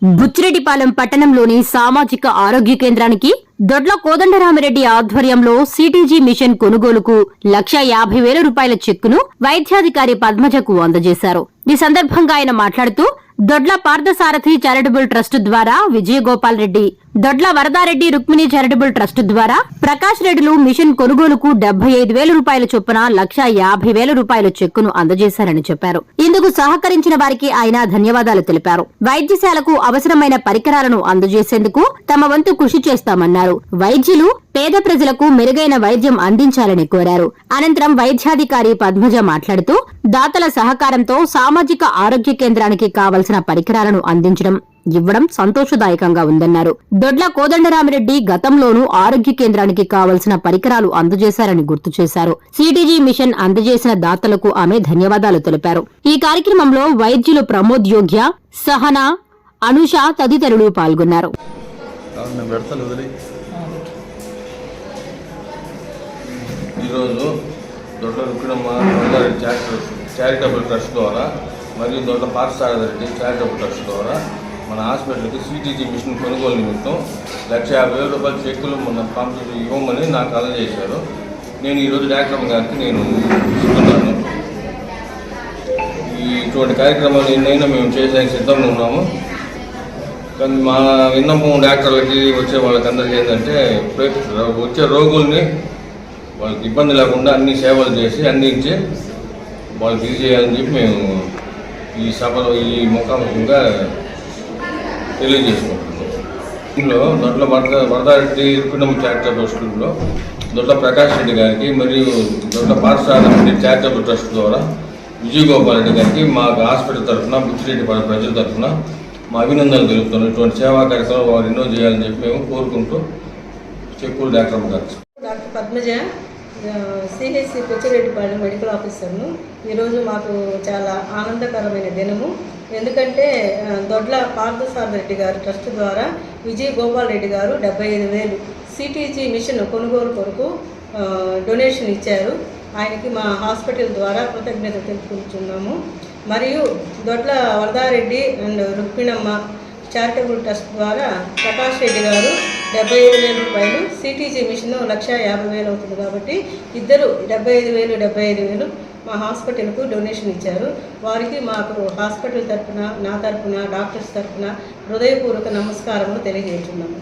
బుచ్చిరెడ్డిపాలెం పట్టణంలోని సామాజిక ఆరోగ్య కేంద్రానికి దొడ్ల కోదండరామిరెడ్డి ఆధ్వర్యంలో సిటీజీ మిషన్ కొనుగోలుకు 1,50,000 రూపాయల చెక్కును వైద్యాధికారి పద్మజకు అందజేశారు. ఈ సందర్భంగా ఆయన మాట్లాడుతూ దొడ్ల పార్థసారథి చారిటబుల్ ట్రస్ట్ ద్వారా విజయగోపాల్ రెడ్డి, దొడ్ల వరదారెడ్డి రుక్మిణి చారిటబుల్ ట్రస్ట్ ద్వారా ప్రకాష్ రెడ్డిలు మిషన్ కొనుగోలుకు 75,000 రూపాయల చొప్పున 1,50,000 రూపాయల చెక్కును అందజేశారని చెప్పారు. ఇందుకు సహకరించిన వారికి ఆయన ధన్యవాదాలు తెలిపారు. వైద్యశాలకు అవసరమైన పరికరాలను అందజేసేందుకు తమ వంతు కృషి చేస్తామన్నారు. వైద్యులు పేద ప్రజలకు మెరుగైన వైద్యం అందించాలని కోరారు. అనంతరం వైద్యాధికారి పద్మజ మాట్లాడుతూ దాతల సహకారంతో సామాజిక ఆరోగ్య కేంద్రానికి కావలసిన పరికరాలను అందించడం ఇవ్వడం సంతోషదాయకంగా ఉందన్నారు. దొడ్ల కోదండరామిరెడ్డి గతంలోనూ ఆరోగ్య కేంద్రానికి కావలసిన పరికరాలు అందజేశారని గుర్తు చేశారు. సిటీజీ మిషన్ అందజేసిన దాతలకు ఆమె ధన్యవాదాలు తెలిపారు. ఈ కార్యక్రమంలో వైద్యులు ప్రమోద్ యోగ్య, సహనా, అనుష తదితరులు పాల్గొన్నారు. ఈరోజు దొడ్ల రుక్మిణమ్మ చారిటబుల్ ట్రస్ట్ ద్వారా మరియు దొడ్ల పార్థసారథి చారిటబుల్ ట్రస్ట్ ద్వారా మన హాస్పిటల్కి సిటీజీ మిషన్ కొనుగోలు నిమిత్తం 1,50,000 రూపాయల చెక్కులు మన పంపిణీ ఇవ్వమని నాకు అందజేశారు. నేను ఈరోజు డాక్టర్ గారికి నేను ఇస్తున్నాను. ఇటువంటి కార్యక్రమాలు ఎన్నైనా మేము చేయడానికి సిద్ధంగా ఉన్నాము. కానీ మా విన్నపం డాక్టర్లకి వచ్చే వాళ్ళకి అందరికీ ఏంటంటే వచ్చే రోగుల్ని వాళ్ళకి ఇబ్బంది లేకుండా అన్ని సేవలు చేసి అందించి వాళ్ళకి ఇది చేయాలని చెప్పి మేము ఈ సభలో ఈ ముఖాముఖంగా తెలియజేసుకుంటున్నాం. దీనిలో దొడ్ల వరదారెడ్డి రుక్మిణమ్మ చారిటబుల్ ట్రస్ట్లో దొడ్ల ప్రకాష్ రెడ్డి గారికి మరియు దొడ్ల పార్థసారథి చారిటబుల్ ట్రస్ట్ ద్వారా విజయగోపాల్ రెడ్డి గారికి మా హాస్పిటల్ తరఫున బుచ్చిరెడ్డిపాలెం ప్రజల తరఫున మా అభినందనలు తెలుపుతున్నాం. ఇటువంటి సేవా కార్యక్రమాలు వారు ఎన్నో చేయాలని చెప్పి మేము కోరుకుంటూ చెక్కులు doctor Padmaja, CHC Buchireddypalem medical ఆఫీసర్ను. ఈరోజు మాకు చాలా ఆనందకరమైన దినము. ఎందుకంటే దొడ్ల పార్థసారథి గారు ట్రస్ట్ ద్వారా విజయగోపాల్ రెడ్డి గారు 75,000 సిటీజీ మిషన్ కొనుగోలు కొరకు డొనేషన్ ఇచ్చారు. ఆయనకి మా హాస్పిటల్ ద్వారా కృతజ్ఞత తెలుపుకుంటున్నాము. మరియు Dodla Varadareddy and Rukminamma charitable trust ద్వారా ప్రకాష్ రెడ్డి గారు 75,000 రూపాయలు, సిటీజీ మిషన్ 1,50,000 అవుతుంది కాబట్టి ఇద్దరు 75,000, 75,000 మా హాస్పిటల్కు డొనేషన్ ఇచ్చారు. వారికి మాకు హాస్పిటల్ తరఫున, నా తరఫున, డాక్టర్స్ తరఫున హృదయపూర్వక నమస్కారములు తెలియజేస్తున్నాము.